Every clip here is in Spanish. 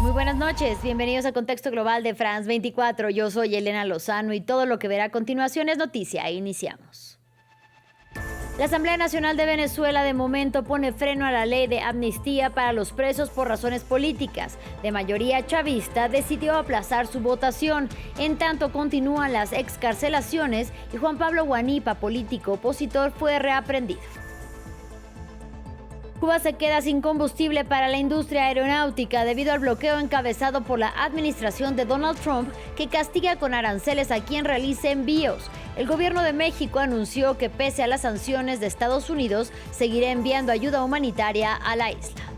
Muy buenas noches, bienvenidos a Contexto Global de France 24. Yo soy Elena Lozano y todo lo que verá a continuación es noticia. Iniciamos. La Asamblea Nacional de Venezuela de momento pone freno a la ley de amnistía para los presos por razones políticas. De mayoría chavista decidió aplazar su votación. En tanto continúan las excarcelaciones y Juan Pablo Guanipa, político opositor, fue reaprendido. Cuba se queda sin combustible para la industria aeronáutica debido al bloqueo encabezado por la administración de Donald Trump, que castiga con aranceles a quien realice envíos. El gobierno de México anunció que pese a las sanciones de Estados Unidos, seguirá enviando ayuda humanitaria a la isla.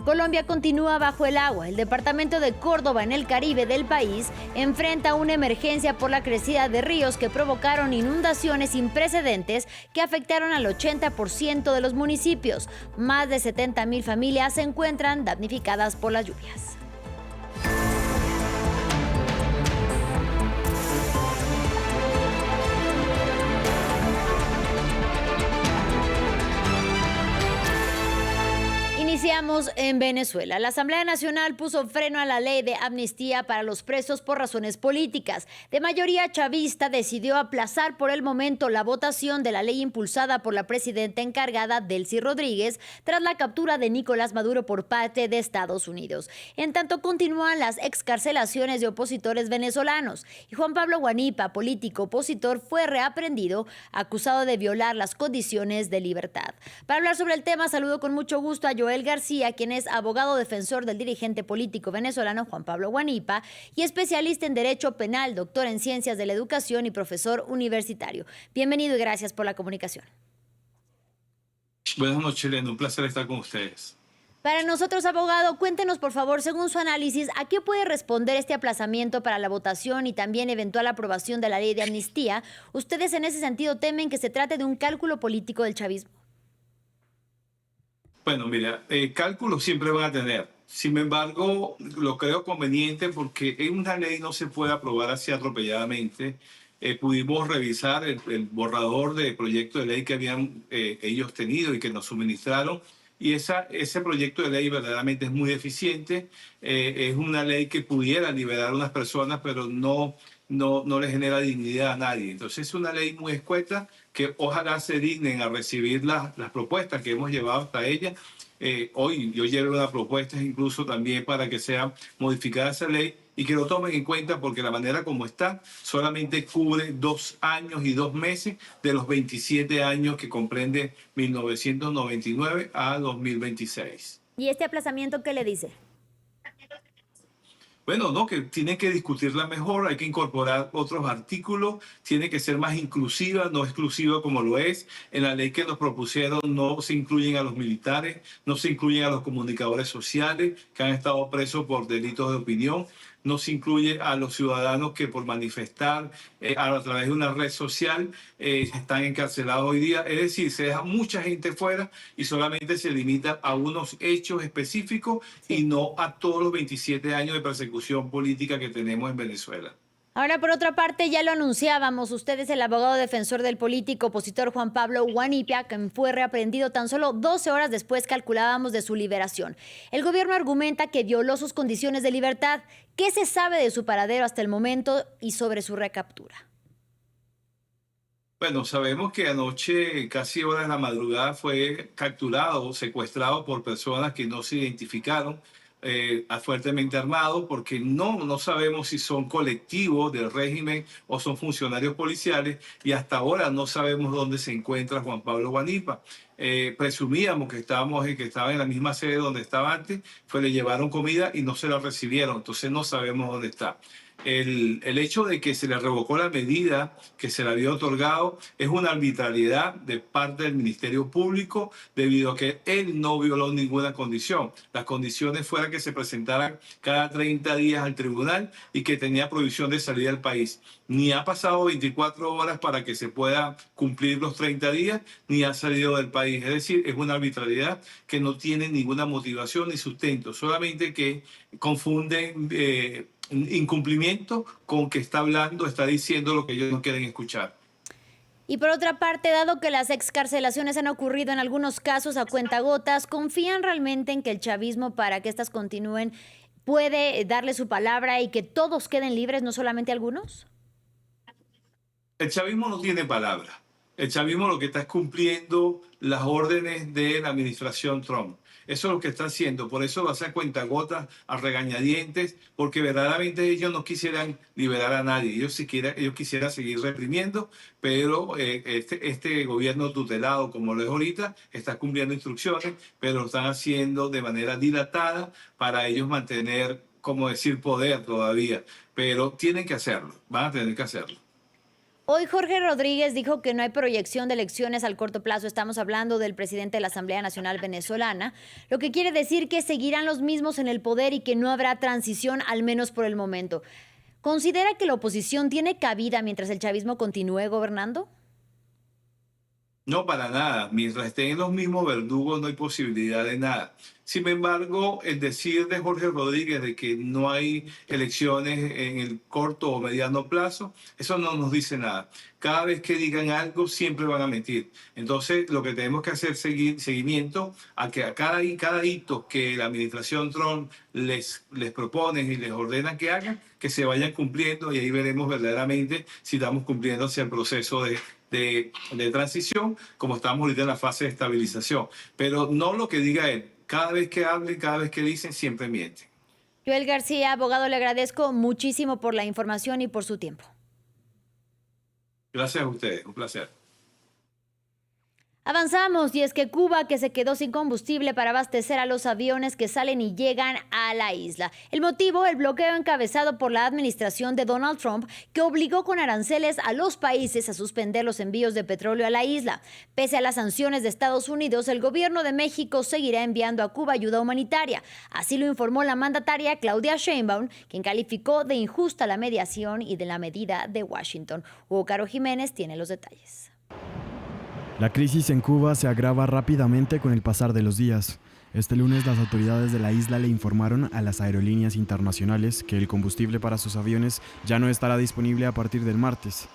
Colombia continúa bajo el agua. El departamento de Córdoba, en el Caribe del país, enfrenta una emergencia por la crecida de ríos que provocaron inundaciones sin precedentes que afectaron al 80% de los municipios. Más de 70,000 familias se encuentran damnificadas por las lluvias. Iniciamos en Venezuela. La Asamblea Nacional puso freno a la ley de amnistía para los presos por razones políticas. De mayoría chavista decidió aplazar por el momento la votación de la ley impulsada por la presidenta encargada Delcy Rodríguez tras la captura de Nicolás Maduro por parte de Estados Unidos. En tanto continúan las excarcelaciones de opositores venezolanos y Juan Pablo Guanipa, político opositor, fue reaprendido acusado de violar las condiciones de libertad. Para hablar sobre el tema, saludo con mucho gusto a Joel García, quien es abogado defensor del dirigente político venezolano Juan Pablo Guanipa y especialista en Derecho Penal, doctor en Ciencias de la Educación y profesor universitario. Bienvenido y gracias por la comunicación. Buenas noches, Elena. Un placer estar con ustedes. Para nosotros, abogado, cuéntenos, por favor, según su análisis, ¿a qué puede responder este aplazamiento para la votación y también eventual aprobación de la ley de amnistía? ¿Ustedes en ese sentido temen que se trate de un cálculo político del chavismo? Bueno, mira, cálculos siempre van a tener. Sin embargo, lo creo conveniente porque en una ley no se puede aprobar así atropelladamente. Pudimos revisar el borrador de proyecto de ley que habían ellos tenido y que nos suministraron. Y ese proyecto de ley verdaderamente es muy eficiente. Es una ley que pudiera liberar a unas personas, pero no le genera dignidad a nadie. Entonces es una ley muy escueta que ojalá se dignen a recibir las propuestas que hemos llevado hasta ella. Hoy yo llevo una propuesta incluso también para que sea modificada esa ley y que lo tomen en cuenta porque la manera como está solamente cubre 2 años y 2 meses de los 27 años que comprende 1999 a 2026. ¿Y este aplazamiento qué le dice? Bueno, no, que tienen que discutirla mejor, hay que incorporar otros artículos, tiene que ser más inclusiva, no exclusiva como lo es. En la ley que nos propusieron no se incluyen a los militares, no se incluyen a los comunicadores sociales que han estado presos por delitos de opinión, no se incluye a los ciudadanos que por manifestar a través de una red social están encarcelados hoy día. Es decir, se deja mucha gente fuera y solamente se limita a unos hechos específicos y no a todos los 27 años de persecución política que tenemos en Venezuela. Ahora, por otra parte, ya lo anunciábamos, usted es el abogado defensor del político opositor Juan Pablo Guanipa, quien fue reaprendido tan solo 12 horas después, calculábamos, de su liberación. El gobierno argumenta que violó sus condiciones de libertad. ¿Qué se sabe de su paradero hasta el momento y sobre su recaptura? Bueno, sabemos que anoche, casi horas de la madrugada, fue capturado, secuestrado por personas que no se identificaron, fuertemente armados, porque no sabemos si son colectivos del régimen o son funcionarios policiales, y hasta ahora no sabemos dónde se encuentra Juan Pablo Guanipa. Presumíamos que estaba en la misma sede donde estaba antes, le llevaron comida y no se la recibieron, entonces no sabemos dónde está. El hecho de que se le revocó la medida que se le había otorgado es una arbitrariedad de parte del Ministerio Público debido a que él no violó ninguna condición. Las condiciones fueran que se presentaran cada 30 días al tribunal y que tenía prohibición de salir del país. Ni ha pasado 24 horas para que se pueda cumplir los 30 días, ni ha salido del país. Es decir, es una arbitrariedad que no tiene ninguna motivación ni sustento, solamente que confunden incumplimiento con que está hablando, está diciendo lo que ellos no quieren escuchar. Y por otra parte, dado que las excarcelaciones han ocurrido en algunos casos a cuentagotas, ¿confían realmente en que el chavismo, para que estas continúen, puede darle su palabra y que todos queden libres, no solamente algunos? El chavismo no tiene palabra. El chavismo lo que está es cumpliendo las órdenes de la administración Trump. Eso es lo que está haciendo. Por eso lo hace a cuentagotas, a regañadientes, porque verdaderamente ellos no quisieran liberar a nadie. Ellos quisieran seguir reprimiendo, pero este gobierno tutelado, como lo es ahorita, está cumpliendo instrucciones, pero lo están haciendo de manera dilatada para ellos mantener, como decir, poder todavía. Pero tienen que hacerlo, van a tener que hacerlo. Hoy Jorge Rodríguez dijo que no hay proyección de elecciones al corto plazo. Estamos hablando del presidente de la Asamblea Nacional venezolana, lo que quiere decir que seguirán los mismos en el poder y que no habrá transición, al menos por el momento. ¿Considera que la oposición tiene cabida mientras el chavismo continúe gobernando? No, para nada. Mientras estén los mismos verdugos no hay posibilidad de nada. Sin embargo, el decir de Jorge Rodríguez de que no hay elecciones en el corto o mediano plazo, eso no nos dice nada. Cada vez que digan algo, siempre van a mentir. Entonces, lo que tenemos que hacer es seguimiento a que a cada hito que la administración Trump les propone y les ordena que hagan, que se vayan cumpliendo, y ahí veremos verdaderamente si estamos cumpliendo hacia el proceso de transición, como estamos ahorita en la fase de estabilización. Pero no lo que diga él. Cada vez que hablen, cada vez que dicen, siempre mienten. Joel García, abogado, le agradezco muchísimo por la información y por su tiempo. Gracias a ustedes, un placer. Avanzamos, y es que Cuba, que se quedó sin combustible para abastecer a los aviones que salen y llegan a la isla. El motivo, el bloqueo encabezado por la administración de Donald Trump, que obligó con aranceles a los países a suspender los envíos de petróleo a la isla. Pese a las sanciones de Estados Unidos, el gobierno de México seguirá enviando a Cuba ayuda humanitaria. Así lo informó la mandataria Claudia Sheinbaum, quien calificó de injusta la mediación y de la medida de Washington. Hugo Caro Jiménez tiene los detalles. La crisis en Cuba se agrava rápidamente con el pasar de los días. Este lunes las autoridades de la isla le informaron a las aerolíneas internacionales que el combustible para sus aviones ya no estará disponible a partir del martes.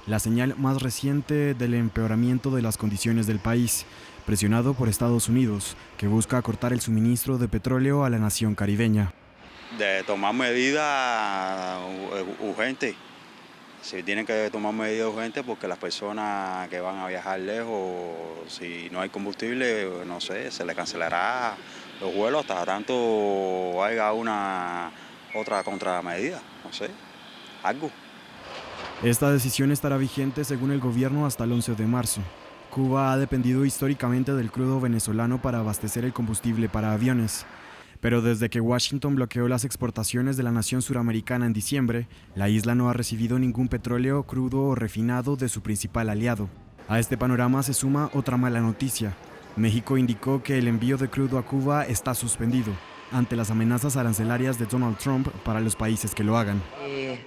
La señal más reciente del empeoramiento de las condiciones del país, presionado por Estados Unidos, que busca cortar el suministro de petróleo a la nación caribeña. De tomar medidas urgentes. Si tienen que tomar medidas urgentes porque las personas que van a viajar lejos, si no hay combustible, no sé, se les cancelará los vuelos hasta tanto haya una otra contramedida, no sé, algo. Esta decisión estará vigente según el gobierno hasta el 11 de marzo. Cuba ha dependido históricamente del crudo venezolano para abastecer el combustible para aviones. Pero desde que Washington bloqueó las exportaciones de la nación suramericana en diciembre, la isla no ha recibido ningún petróleo crudo o refinado de su principal aliado. A este panorama se suma otra mala noticia. México indicó que el envío de crudo a Cuba está suspendido, ante las amenazas arancelarias de Donald Trump para los países que lo hagan.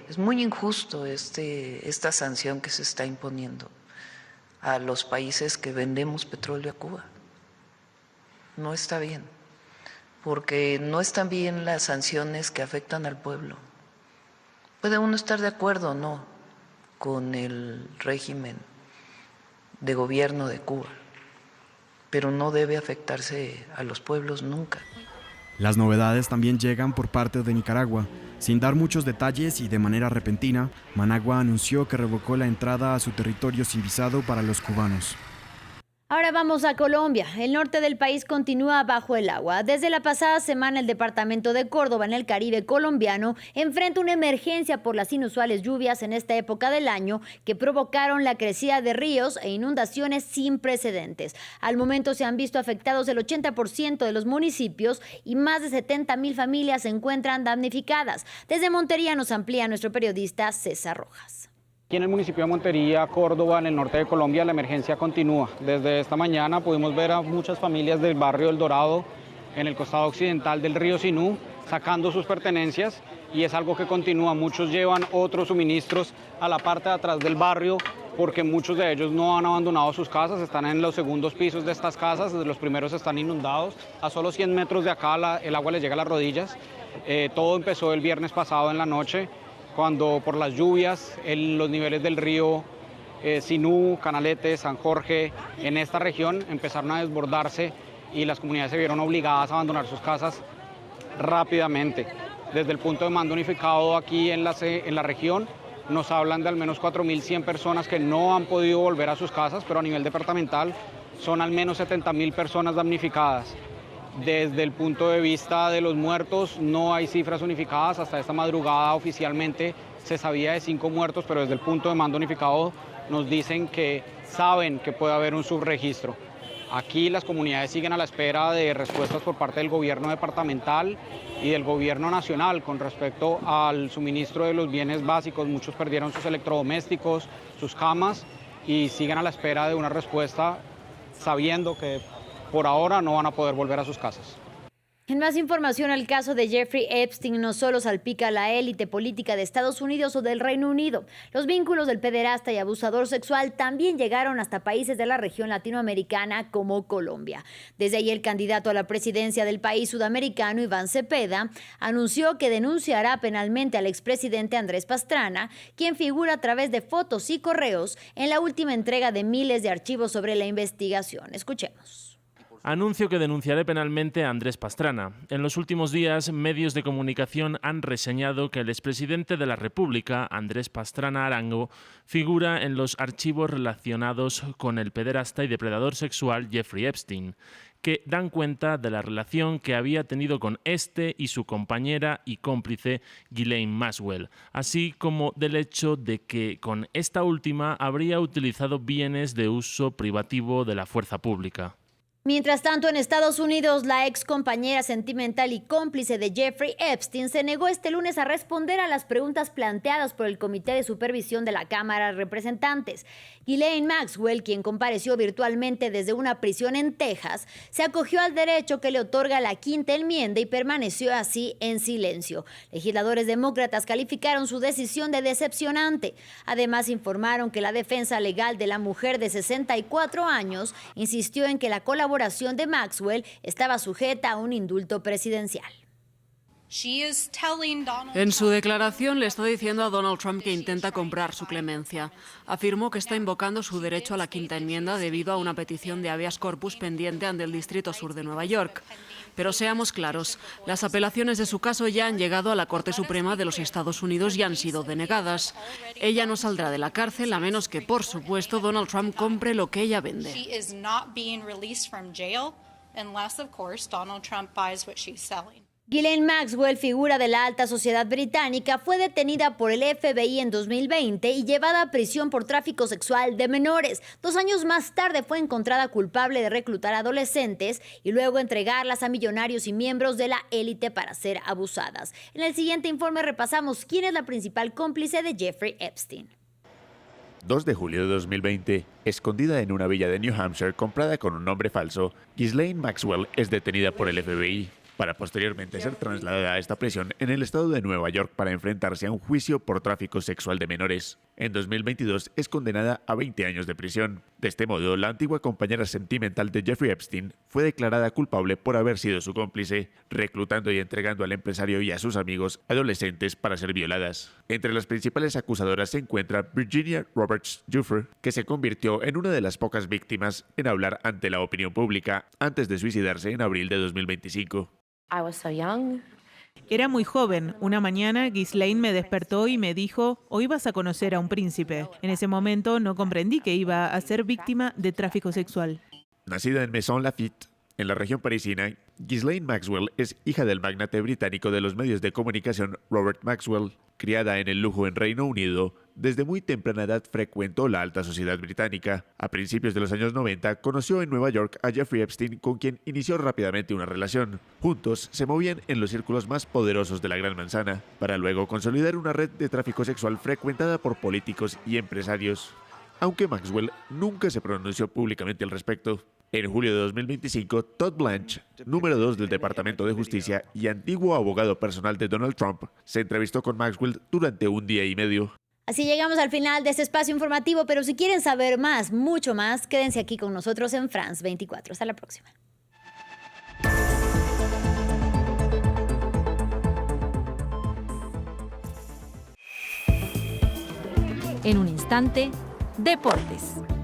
Es muy injusto esta sanción que se está imponiendo a los países que vendemos petróleo a Cuba. No está bien. Porque no están bien las sanciones que afectan al pueblo. Puede uno estar de acuerdo o no con el régimen de gobierno de Cuba, pero no debe afectarse a los pueblos nunca. Las novedades también llegan por parte de Nicaragua. Sin dar muchos detalles y de manera repentina, Managua anunció que revocó la entrada a su territorio sin visado para los cubanos. Ahora vamos a Colombia. El norte del país continúa bajo el agua. Desde la pasada semana, el departamento de Córdoba, en el Caribe colombiano, enfrenta una emergencia por las inusuales lluvias en esta época del año que provocaron la crecida de ríos e inundaciones sin precedentes. Al momento se han visto afectados el 80% de los municipios y más de 70,000 familias se encuentran damnificadas. Desde Montería nos amplía nuestro periodista César Rojas. Aquí en el municipio de Montería, Córdoba, en el norte de Colombia, la emergencia continúa. Desde esta mañana pudimos ver a muchas familias del barrio El Dorado, en el costado occidental del río Sinú, sacando sus pertenencias, y es algo que continúa. Muchos llevan otros suministros a la parte de atrás del barrio, porque muchos de ellos no han abandonado sus casas, están en los segundos pisos de estas casas, los primeros están inundados. A solo 100 metros de acá el agua les llega a las rodillas. Todo empezó el viernes pasado en la noche, cuando por las lluvias los niveles del río Sinú, Canalete, San Jorge, en esta región empezaron a desbordarse y las comunidades se vieron obligadas a abandonar sus casas rápidamente. Desde el punto de mando unificado aquí en la región nos hablan de al menos 4.100 personas que no han podido volver a sus casas, pero a nivel departamental son al menos 70.000 personas damnificadas. Desde el punto de vista de los muertos no hay cifras unificadas. Hasta esta madrugada oficialmente se sabía de 5 muertos, pero desde el punto de mando unificado nos dicen que saben que puede haber un subregistro. Aquí las comunidades siguen a la espera de respuestas por parte del gobierno departamental y del gobierno nacional con respecto al suministro de los bienes básicos. Muchos perdieron sus electrodomésticos, sus camas y siguen a la espera de una respuesta sabiendo que por ahora no van a poder volver a sus casas. En más información, el caso de Jeffrey Epstein no solo salpica a la élite política de Estados Unidos o del Reino Unido. Los vínculos del pederasta y abusador sexual también llegaron hasta países de la región latinoamericana como Colombia. Desde ahí, el candidato a la presidencia del país sudamericano, Iván Cepeda, anunció que denunciará penalmente al expresidente Andrés Pastrana, quien figura a través de fotos y correos en la última entrega de miles de archivos sobre la investigación. Escuchemos. Anuncio que denunciaré penalmente a Andrés Pastrana. En los últimos días, medios de comunicación han reseñado que el expresidente de la República, Andrés Pastrana Arango, figura en los archivos relacionados con el pederasta y depredador sexual Jeffrey Epstein, que dan cuenta de la relación que había tenido con este y su compañera y cómplice Ghislaine Maxwell, así como del hecho de que con esta última habría utilizado bienes de uso privativo de la fuerza pública. Mientras tanto, en Estados Unidos, la ex compañera sentimental y cómplice de Jeffrey Epstein se negó este lunes a responder a las preguntas planteadas por el Comité de Supervisión de la Cámara de Representantes. Ghislaine Maxwell, quien compareció virtualmente desde una prisión en Texas, se acogió al derecho que le otorga la Quinta Enmienda y permaneció así en silencio. Legisladores demócratas calificaron su decisión de decepcionante. Además, informaron que la defensa legal de la mujer de 64 años insistió en que la colaboración de Maxwell estaba sujeta a un indulto presidencial. En su declaración le está diciendo a Donald Trump que intenta comprar su clemencia. Afirmó que está invocando su derecho a la Quinta Enmienda debido a una petición de habeas corpus pendiente ante el Distrito Sur de Nueva York. Pero seamos claros, las apelaciones de su caso ya han llegado a la Corte Suprema de los Estados Unidos y han sido denegadas. Ella no saldrá de la cárcel a menos que, por supuesto, Donald Trump compre lo que ella vende. Ghislaine Maxwell, figura de la alta sociedad británica, fue detenida por el FBI en 2020 y llevada a prisión por tráfico sexual de menores. 2 años más tarde fue encontrada culpable de reclutar adolescentes y luego entregarlas a millonarios y miembros de la élite para ser abusadas. En el siguiente informe repasamos quién es la principal cómplice de Jeffrey Epstein. 2 de julio de 2020, escondida en una villa de New Hampshire comprada con un nombre falso, Ghislaine Maxwell es detenida por el FBI, para posteriormente ser trasladada a esta prisión en el estado de Nueva York para enfrentarse a un juicio por tráfico sexual de menores. En 2022 es condenada a 20 años de prisión. De este modo, la antigua compañera sentimental de Jeffrey Epstein fue declarada culpable por haber sido su cómplice, reclutando y entregando al empresario y a sus amigos adolescentes para ser violadas. Entre las principales acusadoras se encuentra Virginia Roberts Giuffre, que se convirtió en una de las pocas víctimas en hablar ante la opinión pública antes de suicidarse en abril de 2025. Era muy joven. Una mañana, Ghislaine me despertó y me dijo, hoy vas a conocer a un príncipe. En ese momento no comprendí que iba a ser víctima de tráfico sexual. Nacida en Maison Lafitte, en la región parisina, Ghislaine Maxwell es hija del magnate británico de los medios de comunicación Robert Maxwell. Criada en el lujo en Reino Unido, desde muy temprana edad frecuentó la alta sociedad británica. A principios de los años 90 conoció en Nueva York a Jeffrey Epstein, con quien inició rápidamente una relación. Juntos se movían en los círculos más poderosos de la Gran Manzana, para luego consolidar una red de tráfico sexual frecuentada por políticos y empresarios, aunque Maxwell nunca se pronunció públicamente al respecto. En julio de 2025, Todd Blanche, número 2 del Departamento de Justicia y antiguo abogado personal de Donald Trump, se entrevistó con Maxwell durante 1 día y medio. Así llegamos al final de este espacio informativo, pero si quieren saber más, mucho más, quédense aquí con nosotros en France 24. Hasta la próxima. En un instante, Deportes.